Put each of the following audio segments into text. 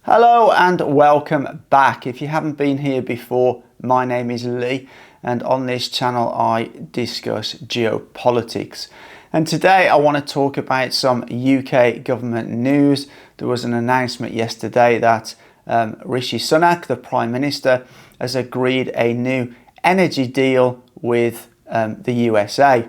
Hello and welcome back. If you haven't been here before, my name is Lee and on this channel I discuss geopolitics. And today I want to talk about some UK government news. There was an announcement yesterday that Rishi Sunak, the Prime Minister, has agreed a new energy deal with the USA.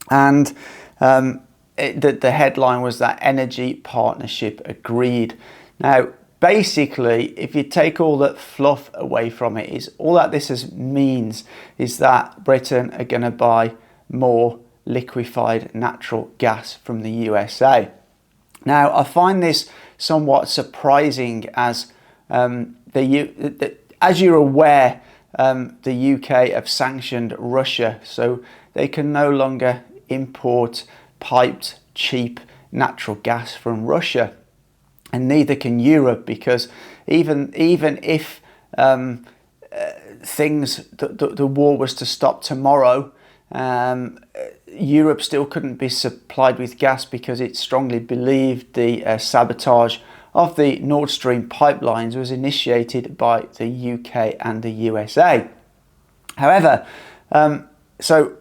And the headline was that energy partnership agreed. Now, basically, if you take all that fluff away from it, is all that this means is that Britain are going to buy more liquefied natural gas from the USA. Now, I find this somewhat surprising as as you're aware, the UK have sanctioned Russia, so they can no longer import piped, cheap natural gas from Russia. And neither can Europe, because even if the war was to stop tomorrow, Europe still couldn't be supplied with gas because it strongly believed the sabotage of the Nord Stream pipelines was initiated by the UK and the USA. However, so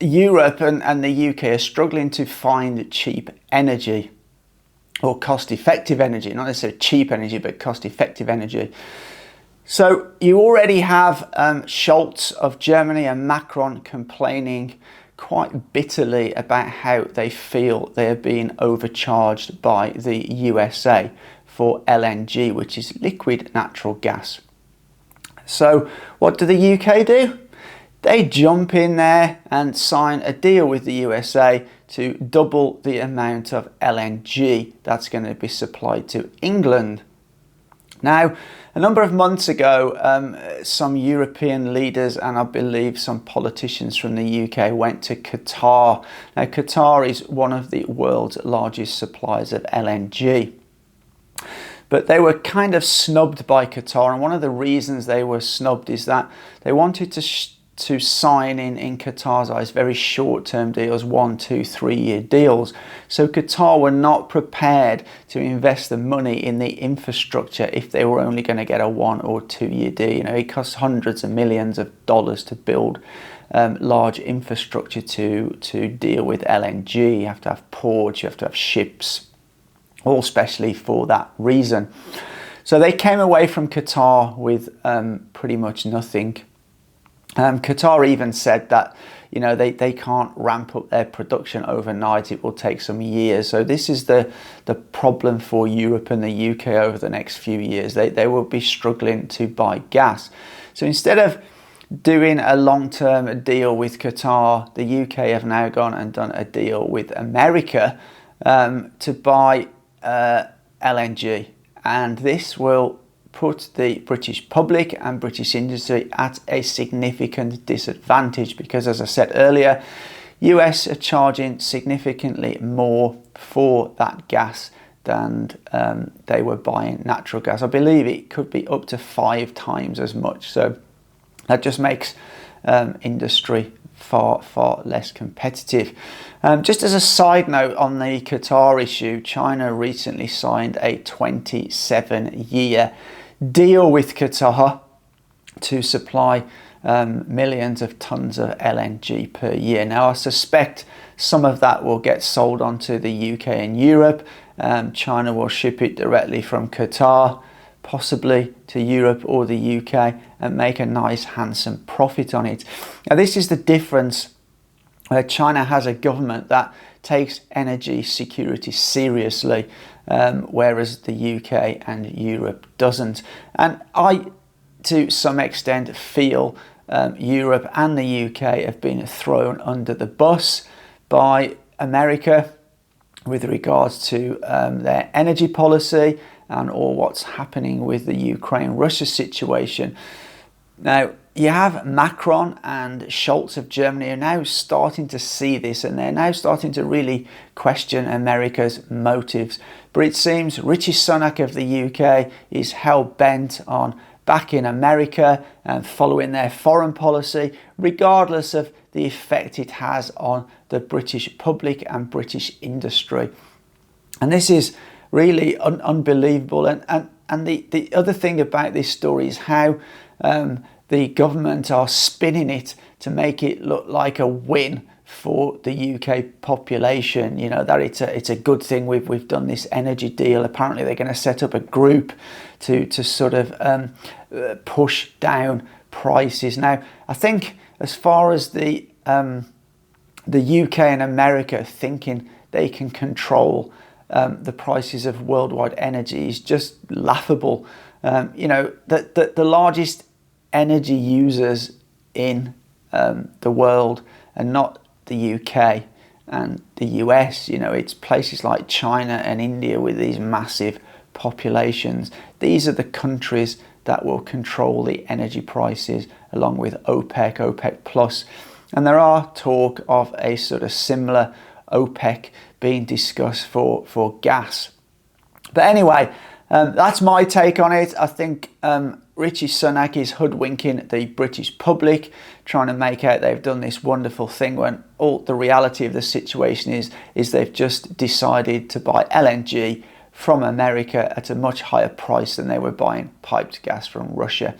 Europe and the UK are struggling to find cheap energy, or cost-effective energy, not necessarily cheap energy, but cost-effective energy. So you already have Scholz of Germany and Macron complaining quite bitterly about how they feel they are being overcharged by the USA for LNG, which is liquid natural gas. So what do the UK do? They jump in there and sign a deal with the USA to double the amount of LNG that's going to be supplied to England. Now, a number of months ago, some European leaders and I believe some politicians from the UK went to Qatar. Now, Qatar is one of the world's largest suppliers of LNG. But they were kind of snubbed by Qatar, and one of the reasons they were snubbed is that they wanted to sign in Qatar's eyes very short-term deals, 1, 2, 3 year deals. So Qatar were not prepared to invest the money in the infrastructure if they were only going to get a 1 or 2 year deal. You know, it costs hundreds of millions of dollars to build large infrastructure to deal with LNG. You have to have ports, you have to have ships, all specially for that reason. So they came away from Qatar with pretty much nothing. Qatar even said that, you know, they can't ramp up their production overnight. It will take some years. So this is the problem for Europe and the UK over the next few years. They will be struggling to buy gas. So instead of doing a long-term deal with Qatar, the UK have now gone and done a deal with America to buy LNG. And this will put the British public and British industry at a significant disadvantage because, as I said earlier, US are charging significantly more for that gas than they were buying natural gas. I believe it could be up to 5 times as much. So that just makes industry far less competitive. Just as a side note on the Qatar issue, China recently signed a 27-year deal with Qatar to supply millions of tons of LNG per year. Now, I suspect some of that will get sold onto the UK and Europe. China will ship it directly from Qatar, possibly to Europe or the UK, and make a nice handsome profit on it. Now, this is the difference where China has a government that takes energy security seriously, whereas the UK and Europe doesn't. And I, to some extent, feel Europe and the UK have been thrown under the bus by America with regards to their energy policy and all what's happening with the Ukraine-Russia situation. Now, you have Macron and Scholz of Germany are now starting to see this, and they're now starting to really question America's motives. But it seems Rishi Sunak of the UK is hell-bent on backing America and following their foreign policy, regardless of the effect it has on the British public and British industry. And this is really unbelievable. And And the other thing about this story is how the government are spinning it to make it look like a win for the UK population, you know, that it's a good thing we've done this energy deal. Apparently they're going to set up a group to sort of push down prices. Now, I think as far as the UK and America thinking they can control the prices of worldwide energy is just laughable. You know, the largest energy users in the world are not the UK and the US, you know, it's places like China and India with these massive populations. These are the countries that will control the energy prices, along with OPEC, OPEC plus. And there are talk of a sort of similar OPEC being discussed for gas. But anyway, that's my take on it. I think Rishi Sunak is hoodwinking the British public, trying to make out they've done this wonderful thing when all the reality of the situation is they've just decided to buy LNG from America at a much higher price than they were buying piped gas from Russia.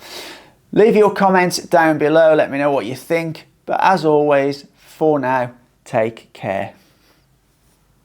Leave your comments down below. Let me know what you think. But as always, for now, take care.